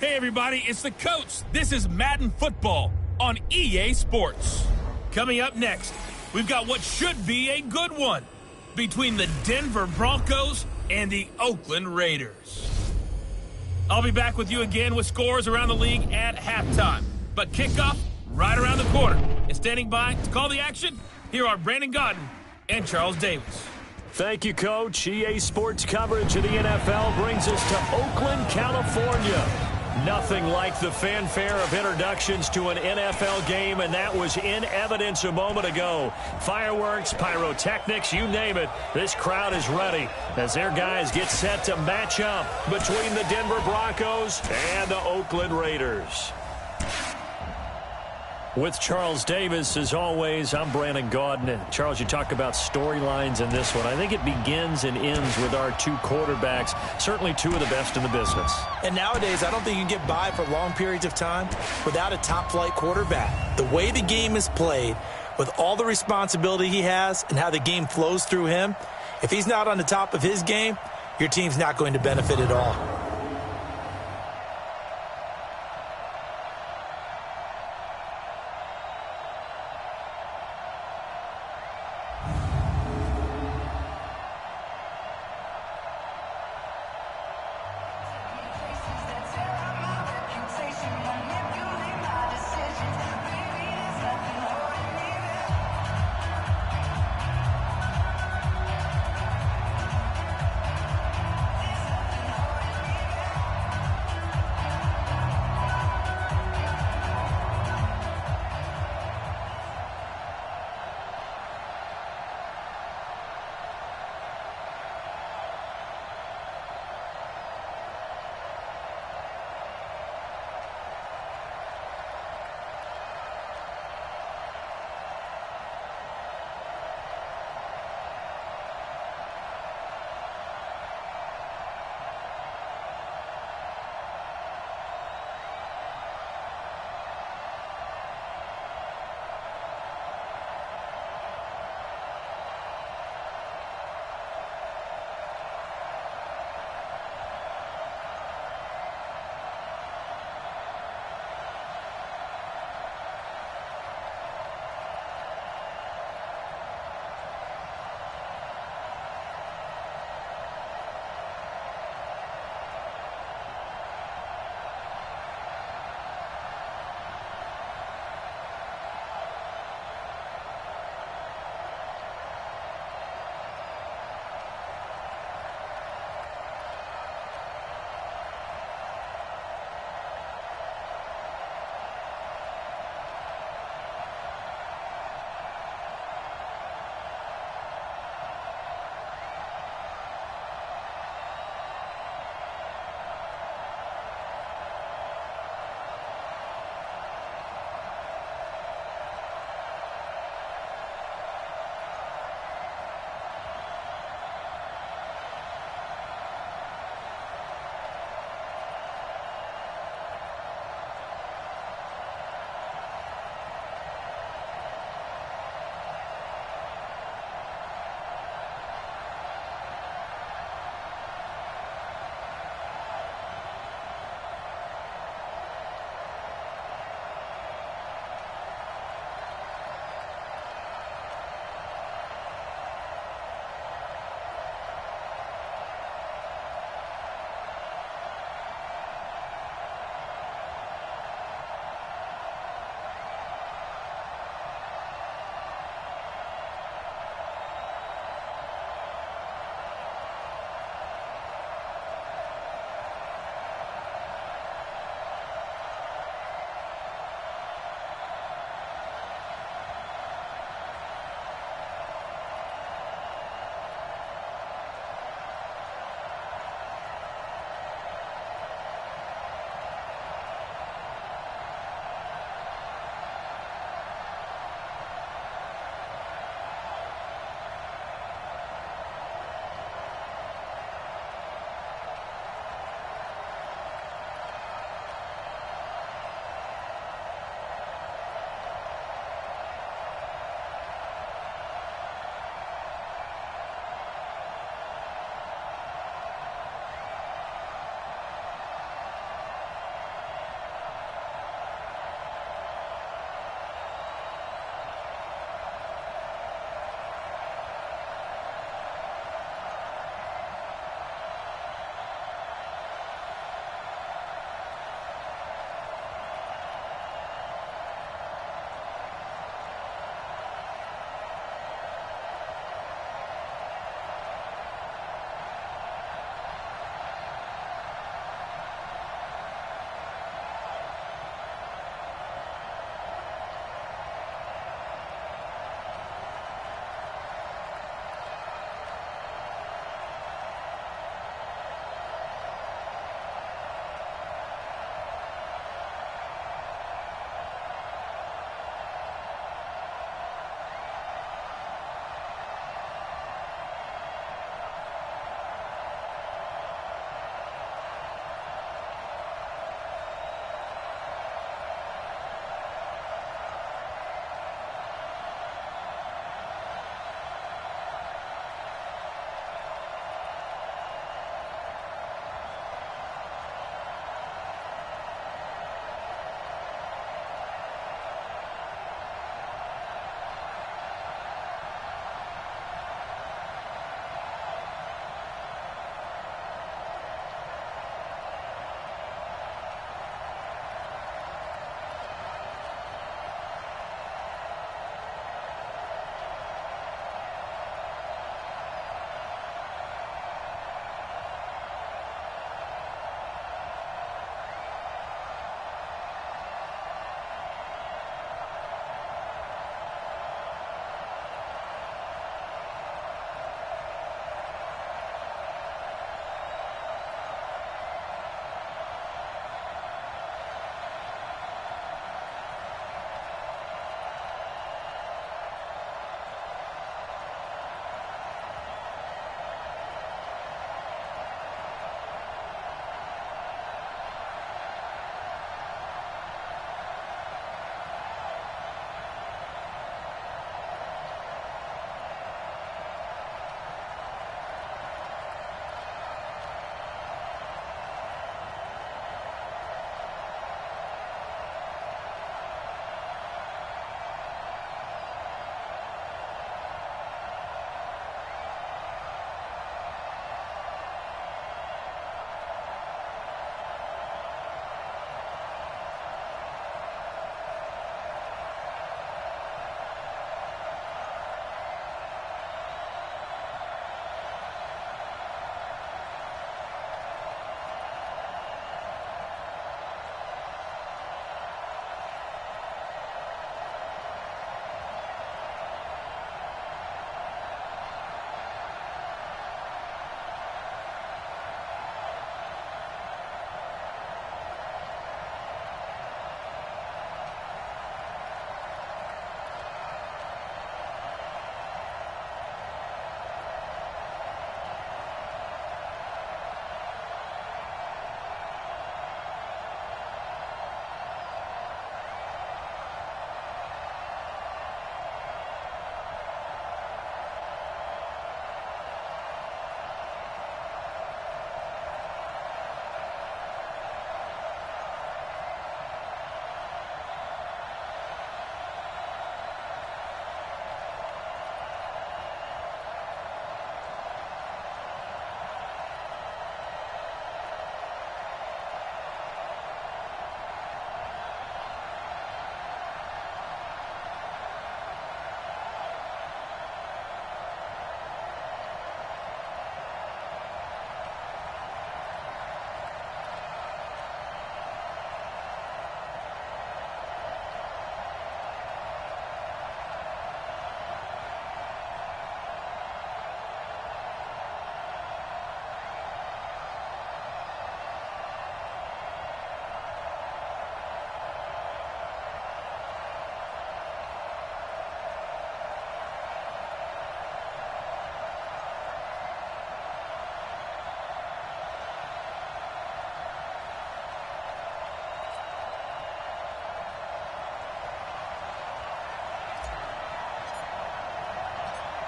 Hey everybody, it's the coach. This is Madden Football on EA Sports. Coming up next, we've got what should be a good one between the Denver Broncos and the Oakland Raiders. I'll be back with you again with scores around the league at halftime. But kickoff right around the corner. And standing by to call the action, here are Brandon Godden and Charles Davis. Thank you, Coach. EA Sports coverage of the NFL brings us to Oakland, California. Nothing like the fanfare of introductions to an NFL game, and that was in evidence a moment ago. Fireworks, pyrotechnics, you name it. This crowd is ready as their guys get set to match up between the Denver Broncos and the Oakland Raiders. With Charles Davis, as always, I'm Brandon Gaudin. Charles, you talk about storylines in this one. I think it begins and ends with our two quarterbacks, certainly two of the best in the business. And nowadays, I don't think you can get by for long periods of time without a top-flight quarterback. The way the game is played, with all the responsibility he has and how the game flows through him, if he's not on the top of his game, your team's not going to benefit at all.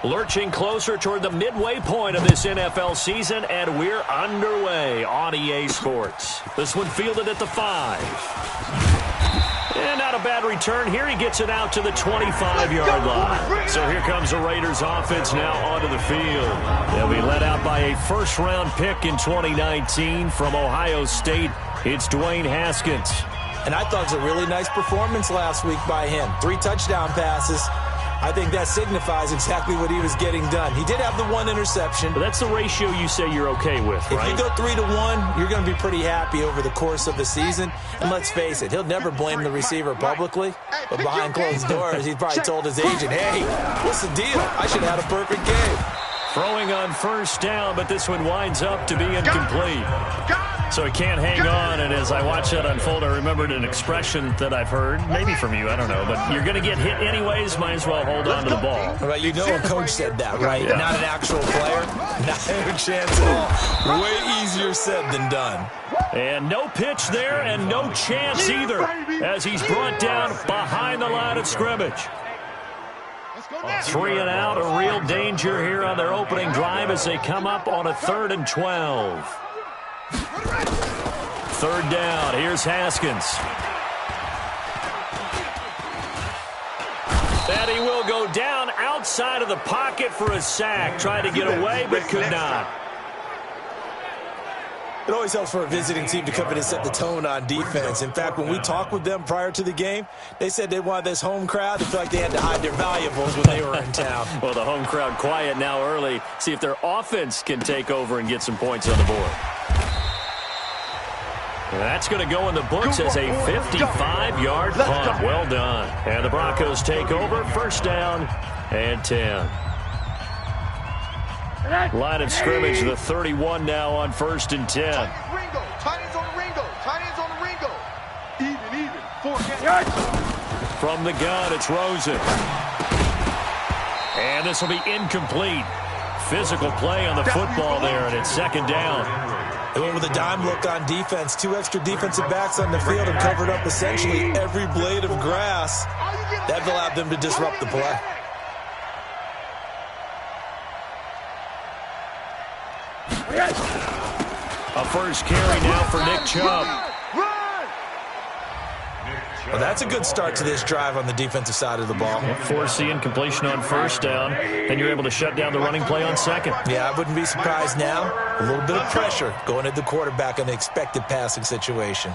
Lurching closer toward the midway point of this NFL season, and we're underway on EA Sports. This one fielded at the 5. And not a bad return here. He gets it out to the 25-yard line. So here comes the Raiders offense now onto the field. They'll be led out by a first-round pick in 2019 from Ohio State. It's Dwayne Haskins. And I thought it was a really nice performance last week by him. 3 touchdown passes. I think that signifies exactly what he was getting done. He did have the 1 interception. But that's the ratio you say you're okay with, right? If you go 3-1, you're going to be pretty happy over the course of the season. And let's face it, he'll never blame the receiver publicly. But behind closed doors, he probably told his agent, hey, what's the deal? I should have had a perfect game. Throwing on first down, but this one winds up to be incomplete. So he can't hang on, and as I watch that unfold, I remembered an expression that I've heard, maybe from you, I don't know, but you're going to get hit anyways, might as well hold on to the ball. Right, you know a coach said that, right? Yeah. Not an actual player. Not a chance at all. Way easier said than done. And no pitch there, and no chance either, as he's brought down behind the line of scrimmage. 3 and out, a real danger here on their opening drive as they come up on a 3rd and 12. 3rd down, here's Haskins. And he will go down outside of the pocket for a sack. Tried to get away, but could not. It always helps for a visiting team to come in and set the tone on defense. In fact, when we talked with them prior to the game, they said they wanted this home crowd to feel like they had to hide their valuables when they were in town. Well, the home crowd quiet now early. See if their offense can take over and get some points on the board. That's going to go in the books as a 55-yard punt. Well done. And the Broncos take over. 1st down and 10. Line of scrimmage, the 31 now on 1st and 10. Tight ends on the Ringo. Tight ends on the Ringo. Even. 4 yards. From the gun, it's Rosen. And this will be incomplete. Physical play on the football there, and it's 2nd down. They went with a dime look on defense. 2 extra defensive backs on the field and covered up essentially every blade of grass. That allowed them to disrupt the play. A first carry now for Nick Chubb. Well, that's a good start to this drive on the defensive side of the ball. Force the incompletion on 1st down, and you're able to shut down the running play on 2nd. Yeah, I wouldn't be surprised now. A little bit of pressure going at the quarterback in the expected passing situation.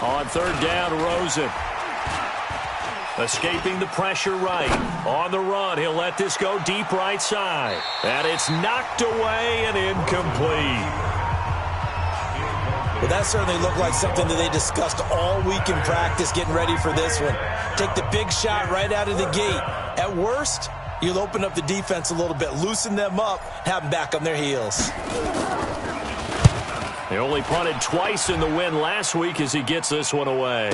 On 3rd down, Rosen. Escaping the pressure right. On the run, he'll let this go deep right side. And it's knocked away and incomplete. Well, that certainly looked like something that they discussed all week in practice getting ready for this one. Take the big shot right out of the gate. At worst, you'll open up the defense a little bit, loosen them up, have them back on their heels. They only punted twice in the win last week as he gets this one away.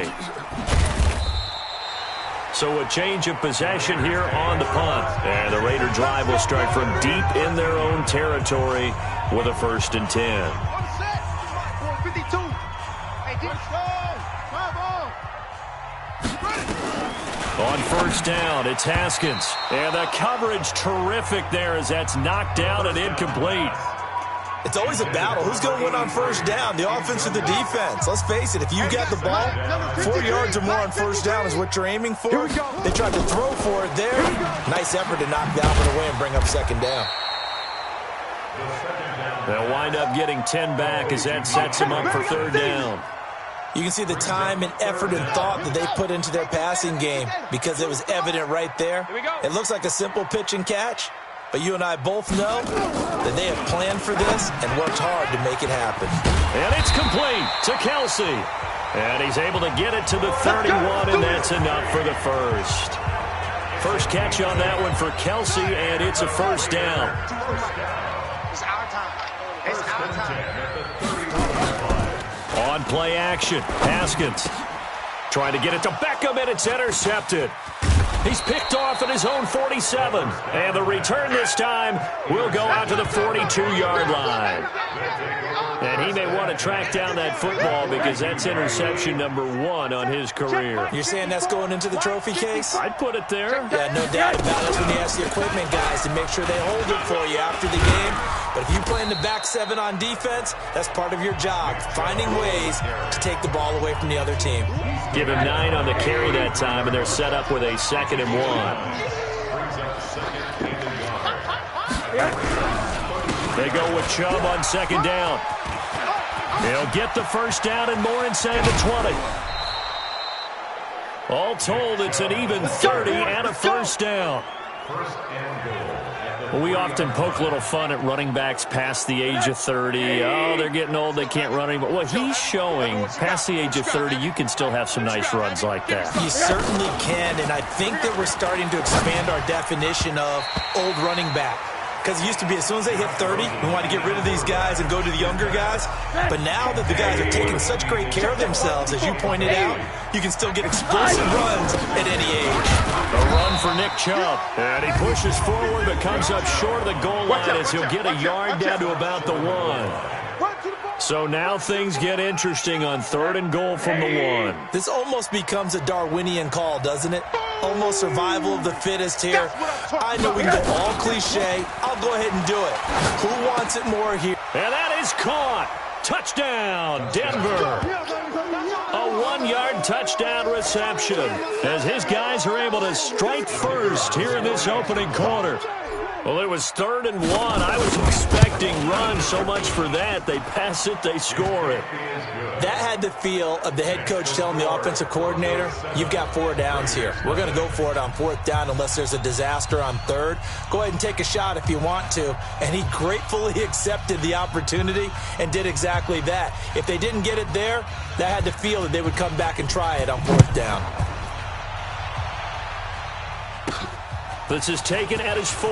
So a change of possession here on the punt. And the Raider drive will start from deep in their own territory with a 1st and 10. On 1st down, it's Haskins. And the coverage terrific there as that's knocked down and incomplete. It's always a battle. Who's going to win on 1st down, the offense or the defense? Let's face it, if you got the ball, 4 yards or more on 1st down is what you're aiming for. They tried to throw for it there. Nice effort to knock that one away and bring up 2nd down. They'll wind up getting 10 back as that sets them up for 3rd down. You can see the time and effort and thought that they put into their passing game because it was evident right there. It looks like a simple pitch and catch, but you and I both know that they have planned for this and worked hard to make it happen. And it's complete to Kelsey. And he's able to get it to the 31, and that's enough for the 1st. First catch on that one for Kelsey, and it's a 1st down. It's our time. It's our time. On play action, Haskins trying to get it to Beckham, and it's intercepted. He's picked off at his own 47, and the return this time will go out to the 42-yard line. And he may want to track down that football because that's interception number 1 on his career. You're saying that's going into the trophy case? I'd put it there. Yeah, no doubt about it. When you ask the equipment guys to make sure they hold it for you after the game. But if you play in the back 7 on defense, that's part of your job, finding ways to take the ball away from the other team. Give him 9 on the carry that time, and they're set up with a 2nd and 1. They go with Chubb on 2nd down. He'll get the 1st down and more inside the 20. All told, it's an even 30 and a 1st down. Well, we often poke a little fun at running backs past the age of 30. Oh, they're getting old, they can't run anymore. Well, he's showing past the age of 30, you can still have some nice runs like that. You certainly can, and I think that we're starting to expand our definition of old running back. Because it used to be as soon as they hit 30, we want to get rid of these guys and go to the younger guys. But now that the guys are taking such great care of themselves, as you pointed out, you can still get explosive runs at any age. A run for Nick Chubb. And he pushes forward but comes up short of the goal line as he'll get a yard down to about the 1. So now things get interesting on 3rd and goal from the 1. This almost becomes a Darwinian call, doesn't it? Almost survival of the fittest here. I know we can go all cliche. I'll go ahead and do it. Who wants it more here? And that is caught. Touchdown, Denver. A 1-yard touchdown reception as his guys are able to strike first here in this opening quarter. Well, it was 3rd and 1. I was expecting run, so much for that. They pass it, they score it. That had the feel of the head coach telling the offensive coordinator, you've got 4 downs here. We're going to go for it on 4th down unless there's a disaster on 3rd. Go ahead and take a shot if you want to. And he gratefully accepted the opportunity and did exactly that. If they didn't get it there, that had the feel that they would come back and try it on 4th down. This is taken at his 4.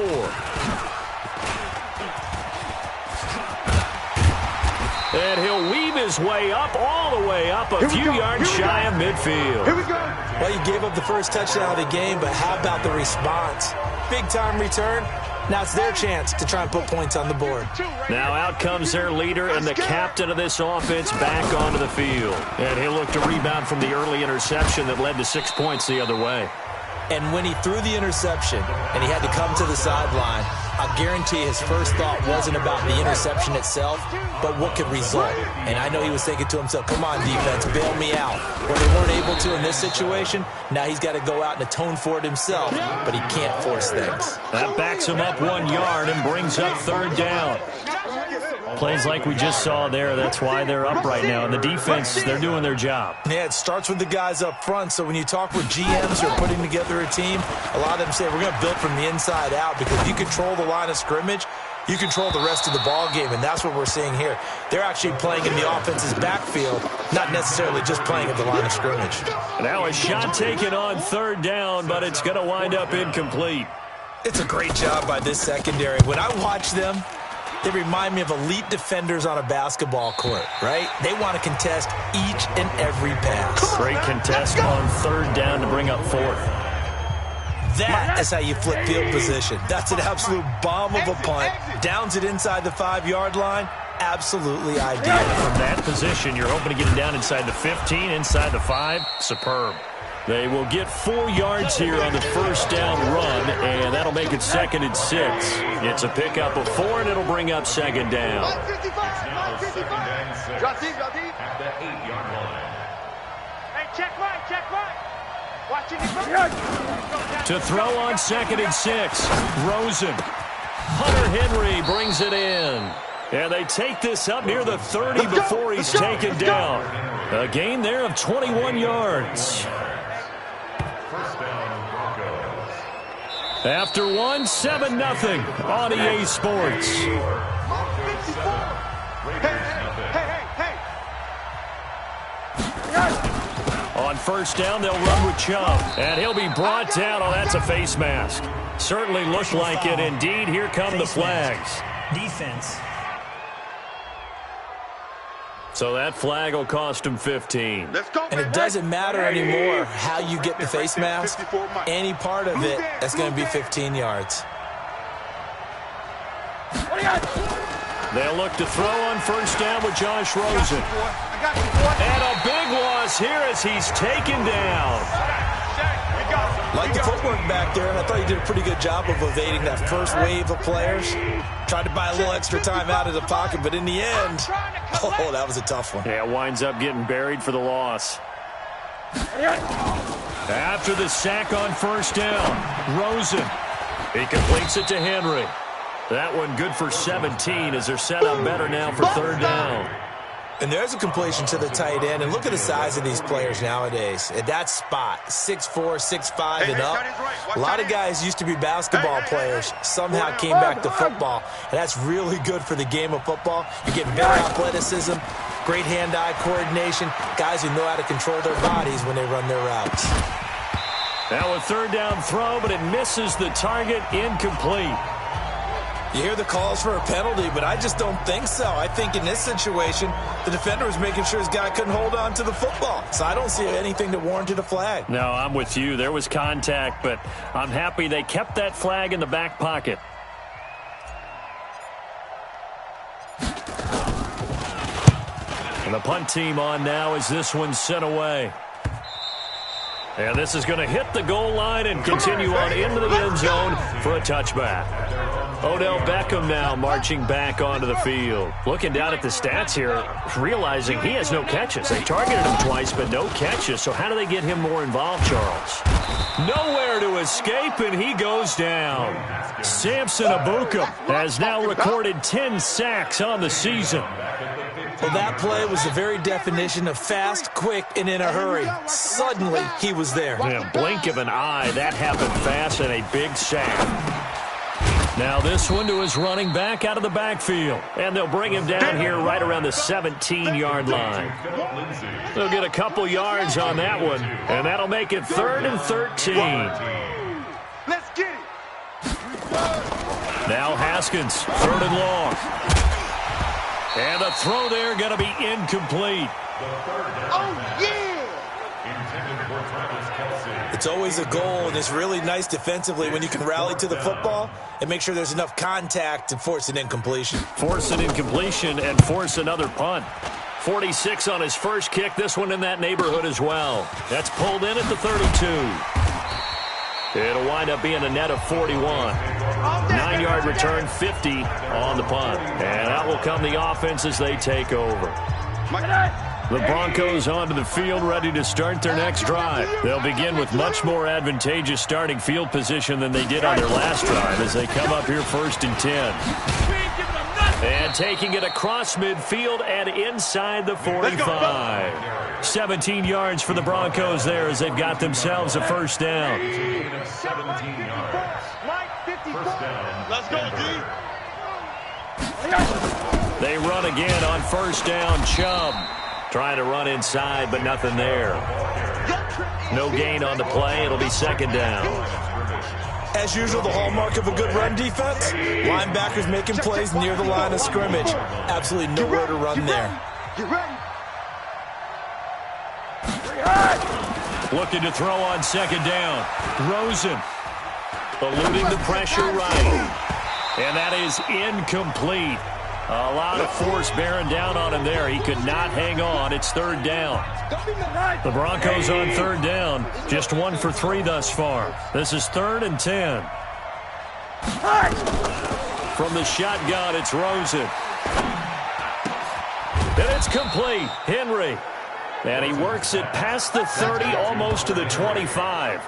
And he'll weave his way up, all the way up, a few yards shy of midfield. Here we go. Well, you gave up the first touchdown of the game, but how about the response? Big-time return. Now it's their chance to try and put points on the board. Now out comes their leader and the captain of this offense back onto the field. And he'll look to rebound from the early interception that led to 6 points the other way. And when he threw the interception and he had to come to the sideline, I guarantee his first thought wasn't about the interception itself, but what could result. And I know he was thinking to himself, come on, defense, bail me out. When they weren't able to in this situation, now he's got to go out and atone for it himself, but he can't force things. That backs him up 1 yard and brings up 3rd down. Plays like we just saw there, that's why they're up right now. And the defense, they're doing their job. Yeah, it starts with the guys up front. So when you talk with GMs who are putting together a team, a lot of them say we're going to build from the inside out because if you control the line of scrimmage, you control the rest of the ball game, and that's what we're seeing here. They're actually playing in the offense's backfield, not necessarily just playing at the line of scrimmage. Now a shot taken on 3rd down, but it's going to wind up incomplete. It's a great job by this secondary. When I watch them, they remind me of elite defenders on a basketball court, right? They want to contest each and every pass. Great contest on 3rd down to bring up 4th. That is how you flip field position. That's an absolute bomb of a punt. Downs it inside the 5-yard line. Absolutely ideal. From that position, you're hoping to get it down inside the 15, inside the 5. Superb. They will get 4 yards here on the 1st down run, and that'll make it 2nd and 6. It's a pickup of 4, and it'll bring up 2nd down. At the 8-yard line. Hey, check right. Watching To throw on 2nd and 6, Rosen. Hunter Henry brings it in. And they take this up near the 30 before he's taken down. A gain there of 21 yards. After 1, 7-0 on EA Sports. On 1st down, they'll run with Chubb. And he'll be brought down. Oh, that's a face mask. Certainly looked like it. Indeed, here come the flags. Defense. So that flag will cost him 15. And it doesn't matter anymore how you get the face mask. Any part of it, that's going to be 15 yards. They'll look to throw on first down with Josh Rosen. I got you, boy. And a big loss here as he's taken down. Like the footwork back there, and I thought he did a pretty good job of evading that first wave of players. Tried to buy a little extra time out of the pocket, but in the end, oh, that was a tough one. Yeah, winds up getting buried for the loss. After the sack on first down, Rosen. He completes it to Henry. That one good for 17 as they're set up better now for third down. And there's a completion to the tight end. And look at the size of these players nowadays. At that spot, 6'4", 6'5", and up. A lot of guys used to be basketball players, somehow came back to football. And that's really good for the game of football. You're getting better athleticism, great hand-eye coordination, guys who know how to control their bodies when they run their routes. Now a third down throw, but it misses the target, incomplete. You hear the calls for a penalty, but I just don't think so. I think in this situation, the defender was making sure his guy couldn't hold on to the football. So I don't see anything that warranted a flag. No, I'm with you. There was contact, but I'm happy they kept that flag in the back pocket. And the punt team on now as this one's sent away. And this is going to hit the goal line and continue on into the end zone for a touchback. Odell Beckham now marching back onto the field. Looking down at the stats here, realizing he has no catches. They targeted him twice, but no catches. So how do they get him more involved, Charles? Nowhere to escape, and he goes down. Samson Abuka has now recorded 10 sacks on the season. Well, that play was the very definition of fast, quick, and in a hurry. Suddenly, he was there. Yeah, blink of an eye, that happened fast, and a big sack. Now this one to his running back out of the backfield. And they'll bring him down here right around the 17-yard line. They'll get a couple yards on that one, and that'll make it 3rd and 13. Let's get it. Now Haskins, 3rd and long. And the throw there going to be incomplete. Oh, yeah. It's always a goal, and it's really nice defensively when you can rally to the football and make sure there's enough contact to force an incompletion. Force an incompletion and force another punt. 46 on his first kick. This one in that neighborhood as well. That's pulled in at the 32. It'll wind up being a net of 41. 9-yard return, 50 on the punt. And out will come the offense as they take over. The Broncos onto the field, ready to start their next drive. They'll begin with much more advantageous starting field position than they did on their last drive as they come up here 1st and 10. And taking it across midfield and inside the 45. 17 yards for the Broncos there as they've got themselves a first down. Let's go, D. They run again on first down. Chubb trying to run inside, but nothing there. No gain on the play. It'll be 2nd down. As usual, the hallmark of a good run defense, linebackers making plays near the line of scrimmage. Absolutely nowhere to run there. Get ready. Looking to throw on 2nd down. Rosen eluding the pressure right. And that is incomplete. A lot of force bearing down on him there. He could not hang on. It's 3rd down. The Broncos on 3rd down. Just 1 for 3 thus far. This is 3rd and 10. From the shotgun, it's Rosen. And it's complete. Henry. And he works it past the 30, almost to the 25.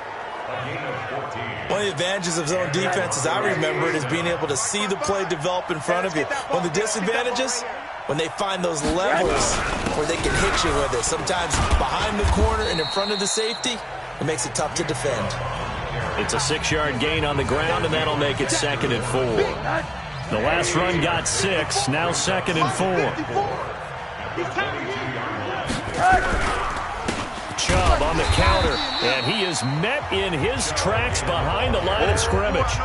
One of the advantages of zone defense, as I remember it, is being able to see the play develop in front of you. One of the disadvantages, when they find those levels where they can hit you with it. Sometimes behind the corner and in front of the safety, it makes it tough to defend. It's a 6-yard gain on the ground, and that'll make it 2nd and 4. The last run got 6, now 2nd and 4. Chubb on the counter, and he is met in his tracks behind the line of scrimmage.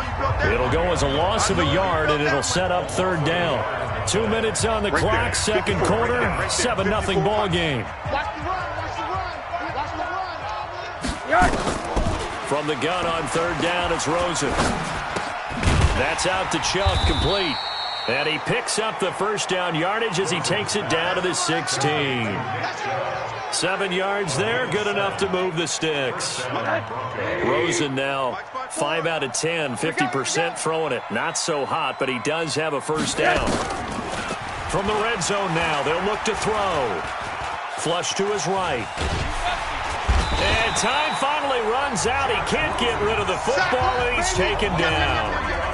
It'll go as a loss of a yard, and it'll set up 3rd down. 2 minutes on the clock, 2nd quarter, 7-0 ball game. From the gun on 3rd down, it's Rosen. That's out to Chubb, complete. And he picks up the first down yardage as he takes it down to the 16. 7 yards there, good enough to move the sticks. Rosen now 5 out of 10, 50% throwing it. Not so hot, but he does have a first down. From the red zone now, they'll look to throw. Flush to his right. And time finally runs out. He can't get rid of the football, and he's taken down.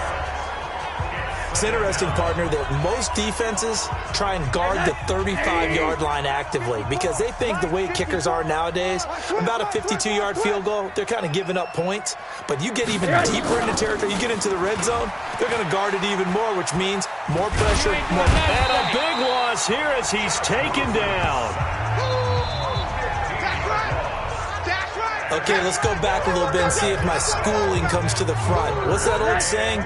It's interesting, partner, that most defenses try and guard the 35-yard line actively because they think the way kickers are nowadays, about a 52-yard field goal, they're kind of giving up points. But you get even deeper into territory, you get into the red zone, they're going to guard it even more, which means more pressure, more. And a big loss here as he's taken down. Okay, let's go back a little bit and see if my schooling comes to the front. What's that old saying?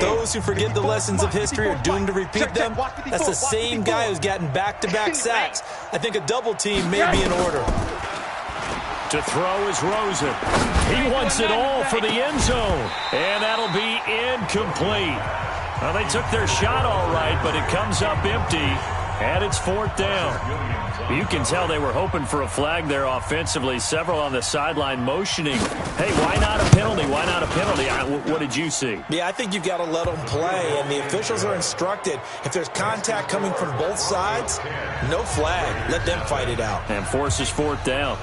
Those who forget the lessons of history are doomed to repeat them. That's the same guy who's gotten back-to-back sacks. I think a double team may be in order. To throw is Rosen. He wants it all for the end zone. And that'll be incomplete. Well, they took their shot all right, but it comes up empty. And it's 4th down. You can tell they were hoping for a flag there offensively. Several on the sideline motioning. Hey, why not a penalty? Why not a penalty? What did you see? Yeah, I think you've got to let them play, and the officials are instructed. If there's contact coming from both sides, no flag. Let them fight it out. And forces 4th down.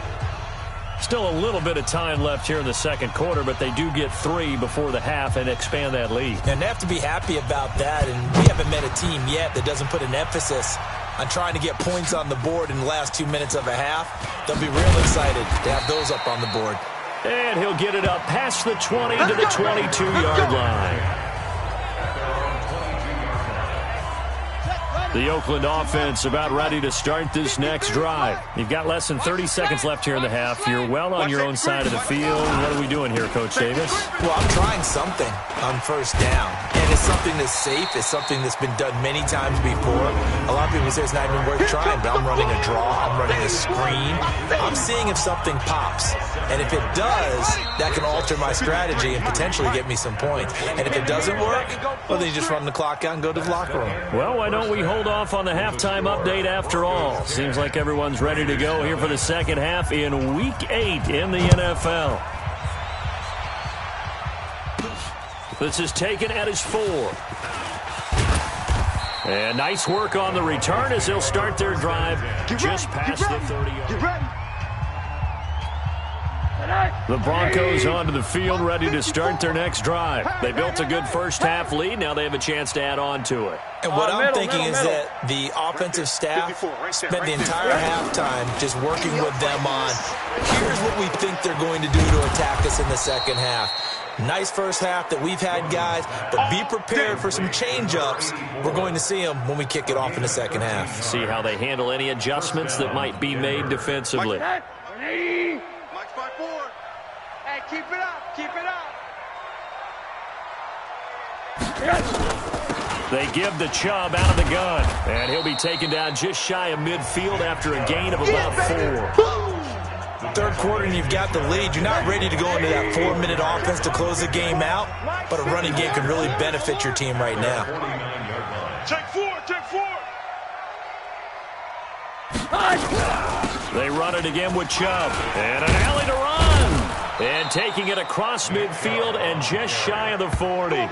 Still a little bit of time left here in the second quarter, but they do get 3 before the half and expand that lead. And they have to be happy about that, and we haven't met a team yet that doesn't put an emphasis on trying to get points on the board in the last 2 minutes of a half. They'll be real excited to have those up on the board. And he'll get it up past the 20 to the 22-yard line. The Oakland offense about ready to start this next drive. You've got less than 30 seconds left here in the half. You're well on your own side of the field. What are we doing here, Coach Davis? Well, I'm trying something on first down. And it's something that's safe. It's something that's been done many times before. A lot of people say it's not even worth trying, but I'm running a draw. I'm running a screen. I'm seeing if something pops. And if it does, that can alter my strategy and potentially get me some points. And if it doesn't work, well, then you just run the clock out and go to the locker room. Well, why don't we hold off on the halftime update after all? Seems like everyone's ready to go here for the second half in Week 8 in the NFL. This is taken at his 4. And nice work on the return as they'll start their drive just past the 30-yard. The Broncos onto the field ready to start their next drive. They built a good first half lead. Now they have a chance to add on to it. And what I'm thinking is that the offensive staff spent the entire halftime just working with them on, here's what we think they're going to do to attack us in the second half. Nice first half that we've had, guys, but be prepared for some change-ups. We're going to see them when we kick it off in the second half. See how they handle any adjustments that might be made defensively. Hey, keep it up, keep it up. They give the Chubb out of the gun, and he'll be taken down just shy of midfield after a gain of about 4. Third quarter, and you've got the lead. You're not ready to go into that 4-minute offense to close the game out, but a running game can really benefit your team right now. Take 4, take 4. They run it again with Chubb, and an alley to run. And taking it across midfield and just shy of the 40. A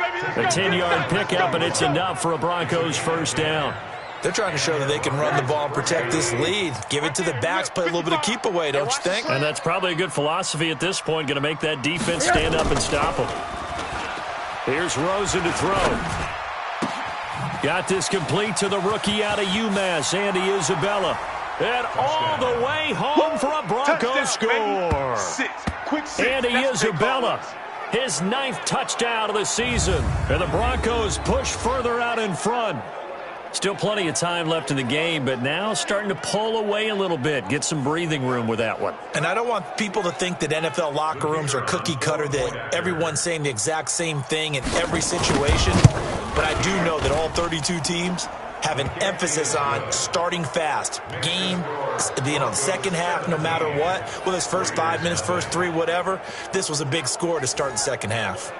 10-yard pickup, and it's enough for a Broncos first down. They're trying to show that they can run the ball and protect this lead. Give it to the backs, play a little bit of keep away, don't you think? And that's probably a good philosophy at this point, going to make that defense stand up and stop them. Here's Rosen to throw. Got this complete to the rookie out of UMass, Andy Isabella. And all the way home for a Broncos score. Andy Isabella, his 9th touchdown of the season. And the Broncos push further out in front. Still plenty of time left in the game, but now starting to pull away a little bit. Get some breathing room with that one. And I don't want people to think that NFL locker rooms are cookie cutter, that everyone's saying the exact same thing in every situation. But I do know that all 32 teams have an emphasis on starting fast. Game, the second half, no matter what. Whether it's first 5 minutes, first 3, whatever. This was a big score to start the second half.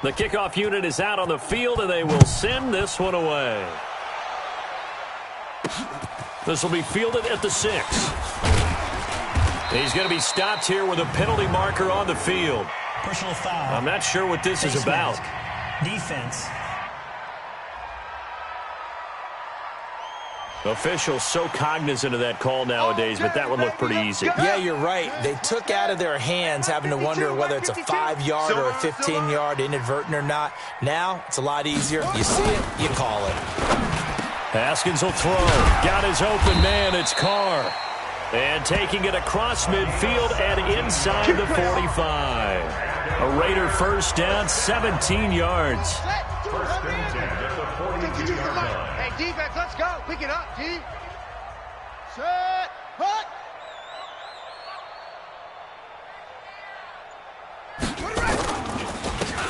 The kickoff unit is out on the field, and they will send this one away. This will be fielded at the 6. He's going to be stopped here with a penalty marker on the field. Personal foul. I'm not sure what this is about. Defense. Officials so cognizant of that call nowadays, but that one looked pretty easy. Yeah, you're right. They took out of their hands having to wonder whether it's a 5-yard or a 15-yard inadvertent or not. Now, it's a lot easier. You see it, you call it. Haskins will throw. Got his open man. It's Carr. And taking it across midfield and inside the 45. A Raider first down, 17 yards. First and 10 at the 42-yard line. Hey, defense, let's go. Pick it up, D. Set. Hut.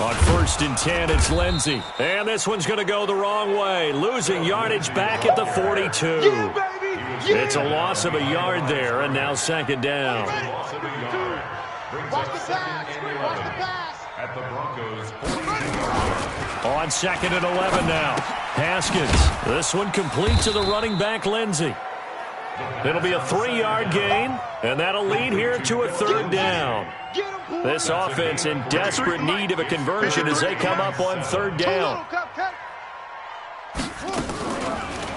On first and 10, it's Lindsey. And this one's going to go the wrong way. Losing yardage back at the 42. Yeah, baby. Yeah. It's a loss of a yard there, and now second down. Loss of a yard. Brings Watch up the second pass. and Watch 11 the pass. at the Broncos' 48-yard line. On second and 11 now. Haskins. This one complete to the running back, Lindsey. It'll be a 3-yard gain, and that'll lead here to a third down. This offense in desperate need of a conversion as they come up on third down.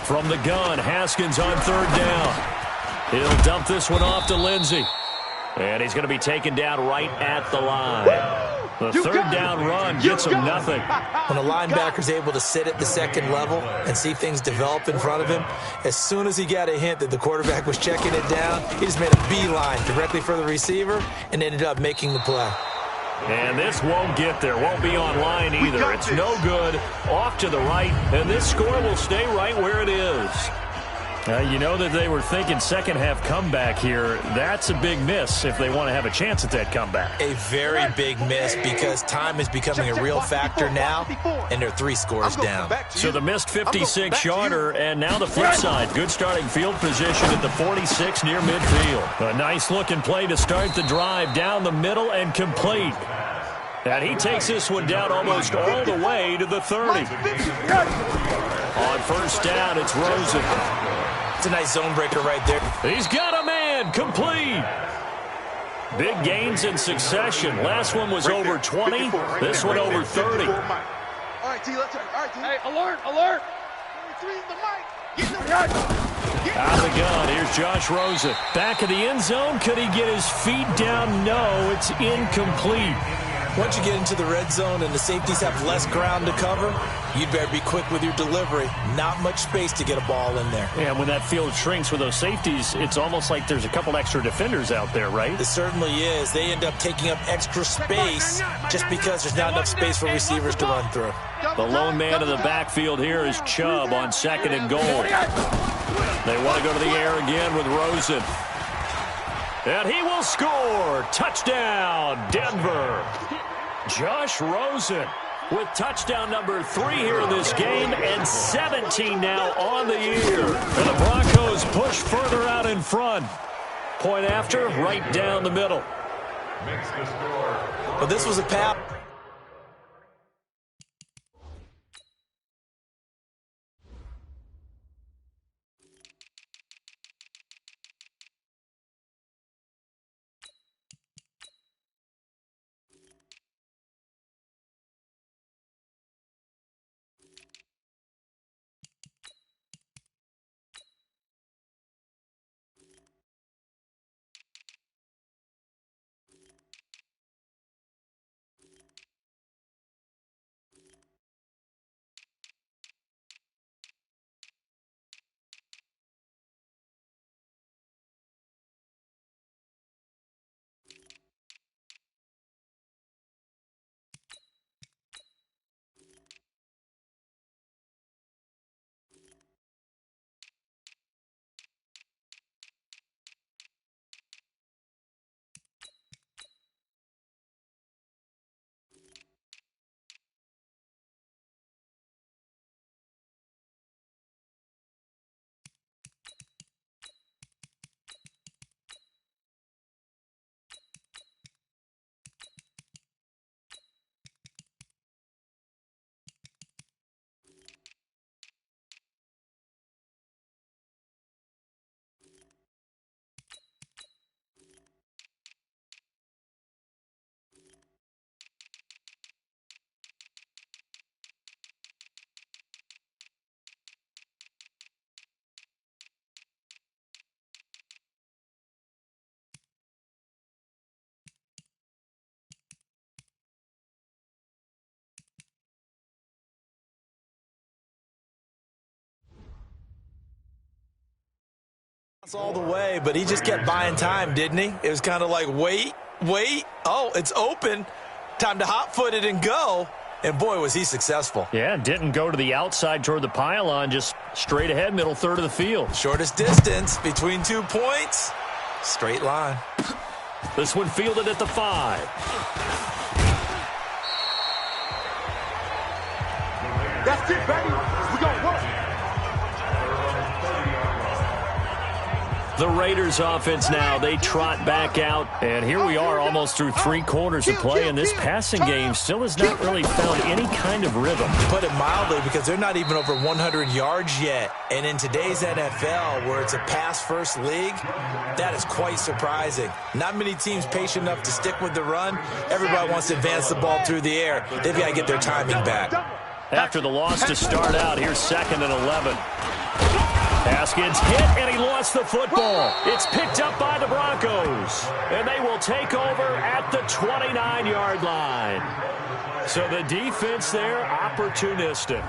From the gun, Haskins on third down. He'll dump this one off to Lindsey. And he's going to be taken down right at the line. The third down run gets him nothing. When a linebacker's able to sit at the second level and see things develop in front of him, as soon as he got a hint that the quarterback was checking it down, he just made a beeline directly for the receiver and ended up making the play. And this won't get there, won't be online either. It's no good, off to the right, and this score will stay right where it is. You know that they were thinking second-half comeback here. That's a big miss if they want to have a chance at that comeback. A very big miss because time is becoming a real factor now, and they're 3 scores down. So the missed 56-yarder, and now the flip side. Good starting field position at the 46 near midfield. A nice-looking play to start the drive down the middle and complete. And he takes this one down almost all the way to the 30. On first down, it's Rosen. It's a nice zone breaker right there. He's got a man, complete. Big gains in succession. Last one was over 20. This one over 30. All right, T, let's turn. All right, T. Hey, alert, alert. 33 is the mic. Get the Out of the gun, here's Josh Rosen. Back of the end zone, could he get his feet down? No, it's incomplete. Once you get into the red zone and the safeties have less ground to cover, you'd better be quick with your delivery. Not much space to get a ball in there. And when that field shrinks with those safeties, it's almost like there's a couple extra defenders out there, right? It certainly is. They end up taking up extra space just because there's not enough space for receivers to run through. The lone man in the backfield here is Chubb on second and goal. They want to go to the air again with Rosen. And he will score. Touchdown, Denver. Josh Rosen with touchdown number 3 here in this game and 17 now on the year. And the Broncos push further out in front. Point after, right down the middle. Makes the score. But this was a pass. All the way, but he just kept buying time, didn't he? It was kind of like, wait. Oh, it's open. Time to hot-foot it and go. And, boy, was he successful. Yeah, didn't go to the outside toward the pylon, just straight ahead, middle third of the field. Shortest distance between 2 points. Straight line. This one fielded at the 5. That's it, baby. We gonna work. The Raiders offense now, they trot back out, and here we are almost through 3 quarters of play, and this passing game still has not really found any kind of rhythm. To put it mildly, because they're not even over 100 yards yet, and in today's NFL, where it's a pass-first league, that is quite surprising. Not many teams patient enough to stick with the run. Everybody wants to advance the ball through the air. They've got to get their timing back. After the loss to start out, here's 2nd and 11. Haskins hit, and he lost the football. It's picked up by the Broncos, and they will take over at the 29-yard line. So the defense there, opportunistic.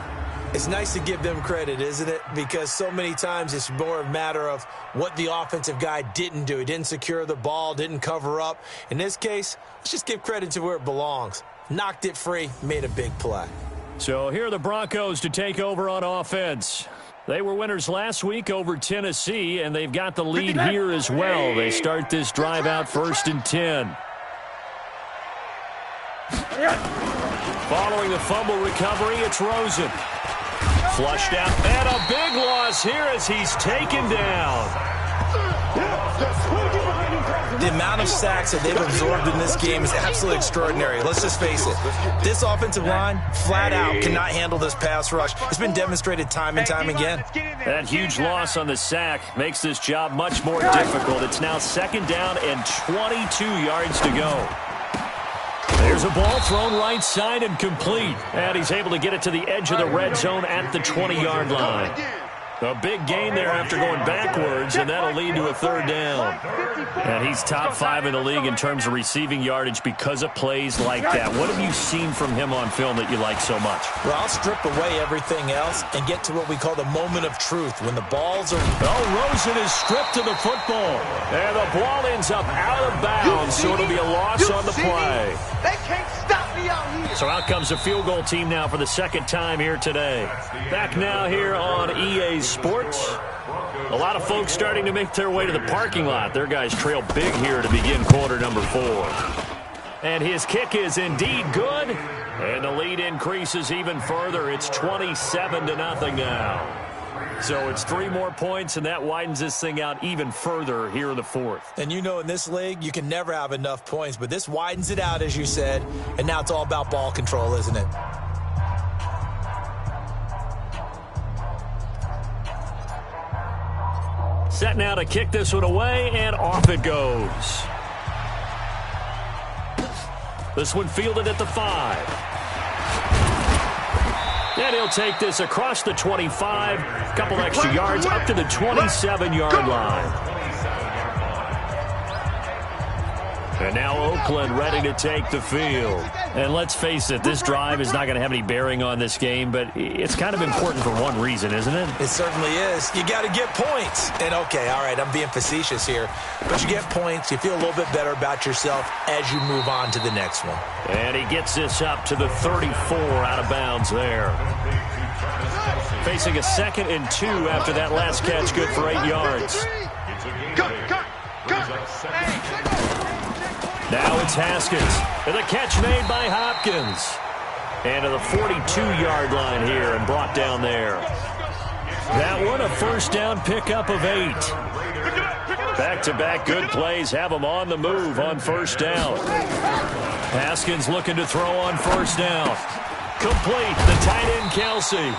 It's nice to give them credit, isn't it? Because so many times it's more a matter of what the offensive guy didn't do. He didn't secure the ball, didn't cover up. In this case, let's just give credit to where it belongs. Knocked it free, made a big play. So here are the Broncos to take over on offense. They were winners last week over Tennessee, and they've got the lead here as well. They start this drive out 1st and 10. Following the fumble recovery, it's Rosen. Flushed out, and a big loss here as he's taken down. The amount of sacks that they've absorbed in this game is absolutely extraordinary. Let's just face it. This offensive line, flat out, cannot handle this pass rush. It's been demonstrated time and time again. That huge loss on the sack makes this job much more difficult. It's now 2nd down and 22 yards to go. There's a ball thrown right side and complete. And he's able to get it to the edge of the red zone at the 20-yard line. A big gain there after going backwards, and that'll lead to a 3rd down. And he's top 5 in the league in terms of receiving yardage because of plays like that. What have you seen from him on film that you like so much? Well, I'll strip away everything else and get to what we call the moment of truth, when the balls are... Oh, Rosen is stripped to the football. And the ball ends up out of bounds, so it'll be a loss on the play. They can't stop me out here. So out comes the field goal team now for the 2nd time here today. Back now here on EA Sports. A lot of folks starting to make their way to the parking lot. Their guys trail big here to begin quarter number 4. And his kick is indeed good. And the lead increases even further. It's 27-0 now. So it's 3 more points, and that widens this thing out even further here in the 4th. And you know, in this league, you can never have enough points, but this widens it out, as you said, and now it's all about ball control, isn't it? Set now to kick this one away, and off it goes. This one fielded at the 5. And he'll take this across the 25, a couple extra yards up to the 27-yard line. And now Oakland ready to take the field. And let's face it, this drive is not going to have any bearing on this game, but it's kind of important for one reason, isn't it? It certainly is. You got to get points. And, okay, all right, I'm being facetious here. But you get points, you feel a little bit better about yourself as you move on to the next one. And he gets this up to the 34 out of bounds there. Facing a 2nd and 2 after that last catch, good for 8 yards. Now it's Haskins. And the catch made by Hopkins. And to the 42-yard line here and brought down there. That one a 1st down pickup of 8. Back-to-back good plays have him on the move on 1st down. Haskins looking to throw on 1st down. Complete, the tight end Kelsey.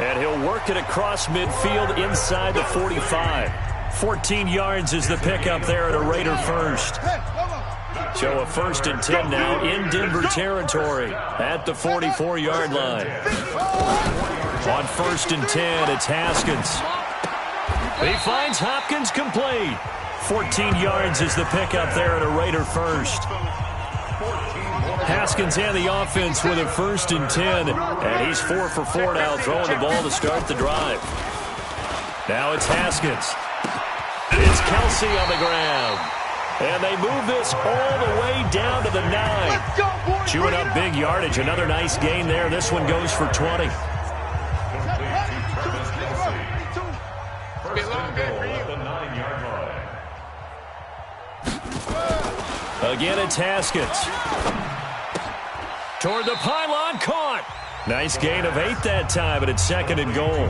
And he'll work it across midfield inside the 45. 14 yards is the pickup there at a Raider 1st. So a 1st and 10 now in Denver territory at the 44-yard line. On 1st and 10, it's Haskins. He finds Hopkins complete. 14 yards is the pickup there at a Raider 1st. Haskins and the offense with a 1st and 10. And he's 4 for 4 now, throwing the ball to start the drive. Now it's Haskins. Kelsey on the ground. And they move this all the way down to the 9. Chewing up big yardage. Another nice gain there. This one goes for 20. First and goal at the 9-yard line. Again, it's Haskins. Toward the pylon, caught. Nice gain of 8 that time, but it's 2nd and goal.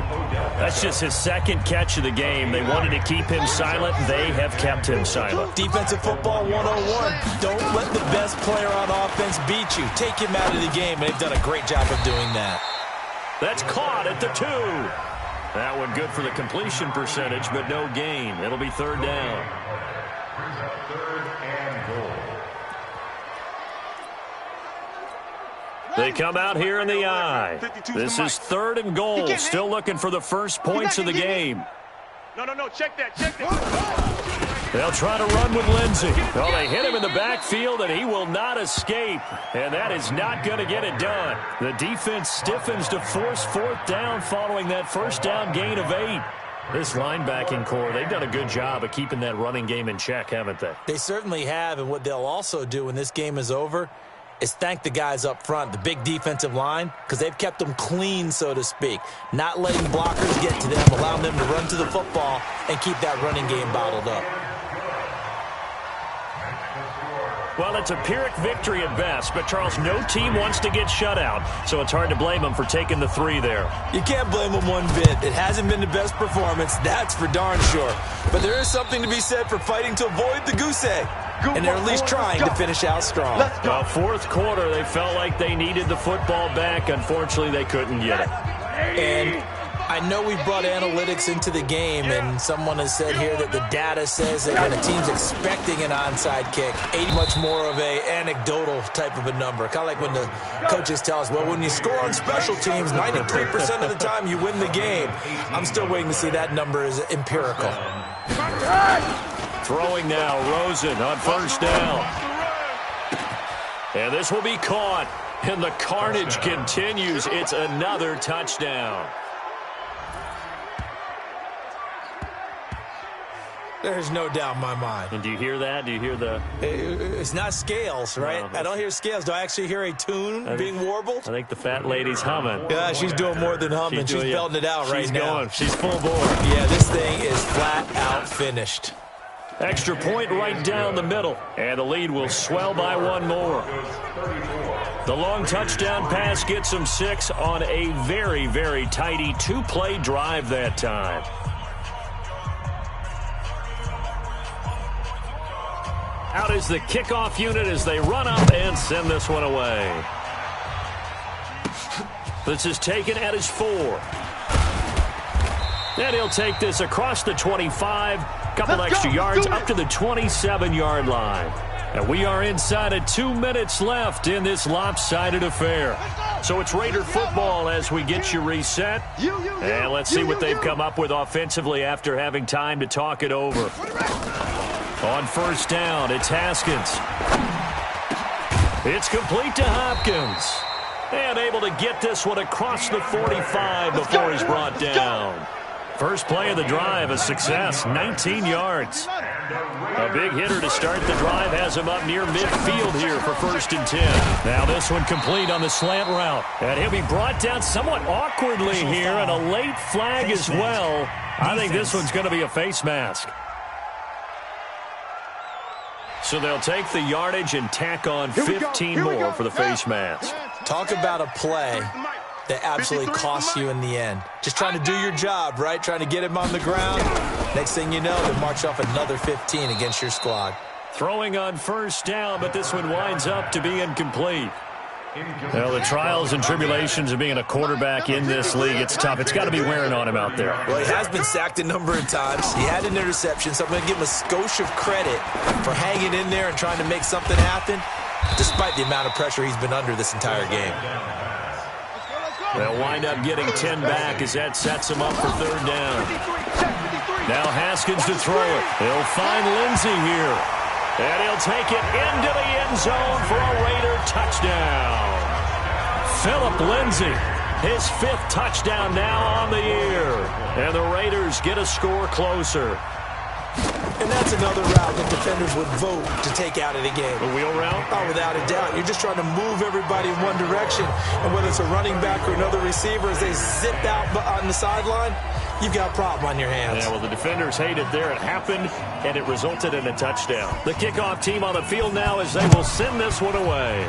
That's just his 2nd catch of the game. They wanted to keep him silent. They have kept him silent. Defensive football 101. Don't let the best player on offense beat you. Take him out of the game, and they've done a great job of doing that. That's caught at the 2. That one good for the completion percentage, but no gain. It'll be 3rd down. Brings up 3rd and goal. They come out here in the I. This is 3rd and goal. Still looking for the first points of the game. No, check that. They'll try to run with Lindsey. Well, they hit him in the backfield, and he will not escape. And that is not going to get it done. The defense stiffens to force 4th down following that first down gain of 8. This linebacking core, they've done a good job of keeping that running game in check, haven't they? They certainly have, and what they'll also do when this game is over is thank the guys up front, the big defensive line, because they've kept them clean, so to speak. Not letting blockers get to them, allowing them to run to the football and keep that running game bottled up. Well, it's a Pyrrhic victory at best, but, Charles, no team wants to get shut out, so it's hard to blame them for taking the 3 there. You can't blame them one bit. It hasn't been the best performance, that's for darn sure. But there is something to be said for fighting to avoid the goose egg. And they're at least trying to finish out strong. Well, 4th quarter, they felt like they needed the football back. Unfortunately, they couldn't get it. And I know we brought analytics into the game, and someone has said here that the data says that when a team's expecting an onside kick, 80 much more of a anecdotal type of a number. Kind of like when the coaches tell us, well, when you score on special teams, 93% of the time you win the game. I'm still waiting to see that number is empirical. Throwing now, Rosen on 1st down. And this will be caught. And the carnage continues. It's another touchdown. There's no doubt in my mind. And do you hear that? Do you hear the... It's not scales, right? No, I don't hear scales. Do I actually hear a tune being warbled? I think the fat lady's humming. Yeah, she's doing more than humming. She's belting it out right now. She's going. She's full bore. Yeah, this thing is flat out finished. Extra point right down the middle. And the lead will swell by 1 more. The long touchdown pass gets them 6 on a very, very tidy 2-play drive that time. Out is the kickoff unit as they run up and send this one away. This is taken at his 4. And he'll take this across the 25, couple extra yards up to the 27-yard line. And we are inside of 2 minutes left in this lopsided affair. So it's Raider football as we get you reset. And let's see what they've come up with offensively after having time to talk it over. On 1st down, it's Haskins. It's complete to Hopkins. And able to get this one across the 45 before he's brought down. First play of the drive, a success, 19 yards. A big hitter to start the drive has him up near midfield here for 1st and 10. Now this one complete on the slant route. And he'll be brought down somewhat awkwardly here, and a late flag as well. I think this one's going to be a face mask. So they'll take the yardage and tack on 15 more for the face mask. Talk about a play that absolutely costs you in the end. Just trying to do your job, right? Trying to get him on the ground. Next thing you know, they march off another 15 against your squad. Throwing on 1st down, but this one winds up to be incomplete. Well, the trials and tribulations of being a quarterback in this league, it's tough. It's got to be wearing on him out there. Well, he has been sacked a number of times. He had an interception, so I'm going to give him a skosh of credit for hanging in there and trying to make something happen, despite the amount of pressure he's been under this entire game. They'll wind up getting 10 back as that sets him up for 3rd down. Now Haskins to throw it. He'll find Lindsey here. And he'll take it into the end zone for a Raider touchdown. Phillip Lindsey, his 5th touchdown now on the year. And the Raiders get a score closer. And that's another route that defenders would vote to take out of the game. A wheel route? Oh, without a doubt. You're just trying to move everybody in one direction. And whether it's a running back or another receiver, as they zip out on the sideline, you've got a problem on your hands. Yeah, well, the defenders hate it there. It happened, and it resulted in a touchdown. The kickoff team on the field now as they will send this one away.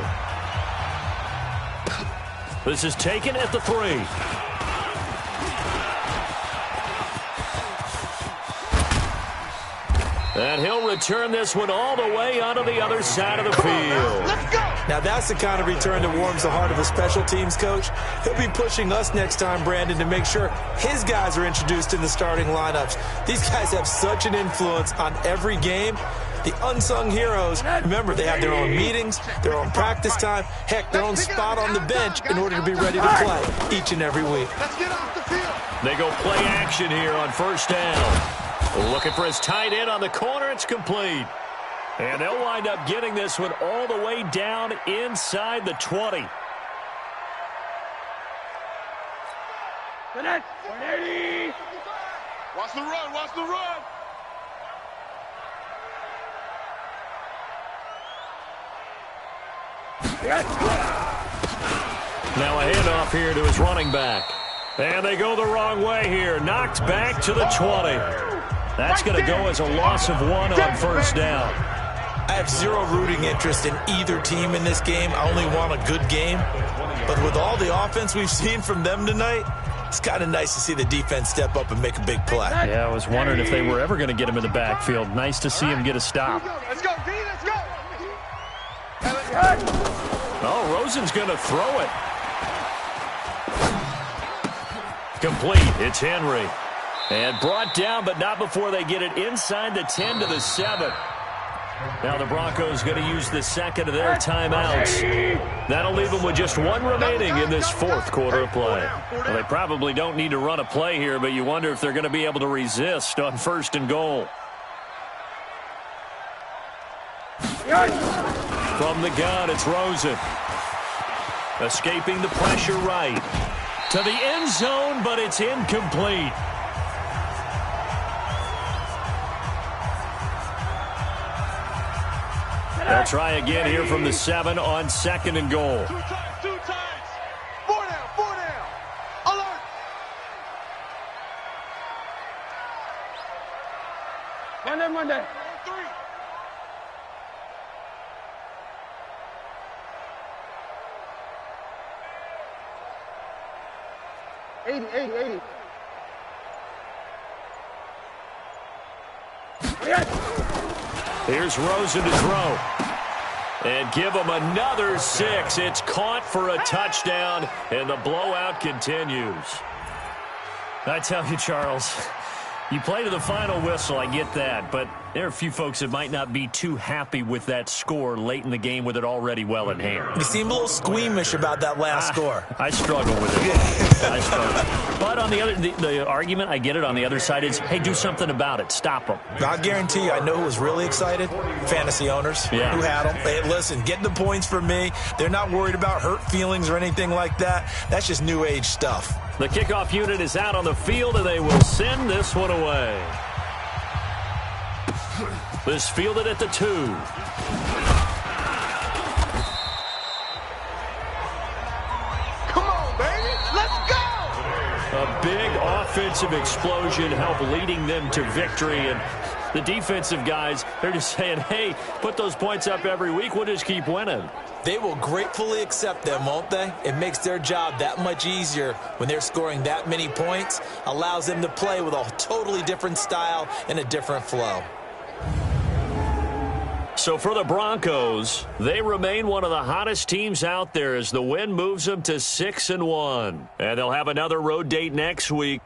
This is taken at the 3. And he'll return this one all the way onto the other side of the field. Let's go. Now, that's the kind of return that warms the heart of a special teams coach. He'll be pushing us next time, Brandon, to make sure his guys are introduced in the starting lineups. These guys have such an influence on every game. The unsung heroes, remember, they have their own meetings, their own practice time, heck, their own spot on the bench in order to be ready to play each and every week. Let's get off the field. They go play action here on first down. Looking for his tight end on the corner. It's complete. And they'll wind up getting this one all the way down inside the 20. Watch the run. Watch the run. Now a handoff here to his running back. And they go the wrong way here. Knocked back to the 20. That's going to go as a loss of 1 on first down. I have zero rooting interest in either team in this game. I only want a good game. But with all the offense we've seen from them tonight, it's kind of nice to see the defense step up and make a big play. Yeah, I was wondering if they were ever going to get him in the backfield. Nice to see him get a stop. Let's go, D. Let's go. Oh, Rosen's going to throw it. Complete. It's Henry. And brought down, but not before they get it inside the 10 to the 7. Now the Broncos going to use the second of their timeouts. That'll leave them with just 1 remaining in this 4th quarter of play. Well, they probably don't need to run a play here, but you wonder if they're going to be able to resist on 1st and goal. From the gun, it's Rosen. Escaping the pressure right. To the end zone, but it's incomplete. They'll try again here from the 7 on 2nd and goal. 2 times, 2 times. 4 down, 4 down. Alert. Monday. 3. $80. Here's Rosen to throw. And give him another 6. It's caught for a touchdown, and the blowout continues. I tell you, Charles, you play to the final whistle, I get that, but there are a few folks that might not be too happy with that score late in the game with it already well in hand. You seem a little squeamish about that last score. I struggle with it. I struggle. But on the other, the argument, I get it, on the other side is, hey, do something about it. Stop them. I guarantee you, I know who was really excited. Fantasy owners who had them. Hey, listen, getting the points from me. They're not worried about hurt feelings or anything like that. That's just new age stuff. The kickoff unit is out on the field, and they will send this one away. This fielded at the 2. Come on, baby. Let's go. A big offensive explosion helped leading them to victory. And the defensive guys, they're just saying, hey, put those points up every week. We'll just keep winning. They will gratefully accept them, won't they? It makes their job that much easier when they're scoring that many points. Allows them to play with a totally different style and a different flow. So for the Broncos, they remain one of the hottest teams out there as the win moves them to 6-1. And they'll have another road date next week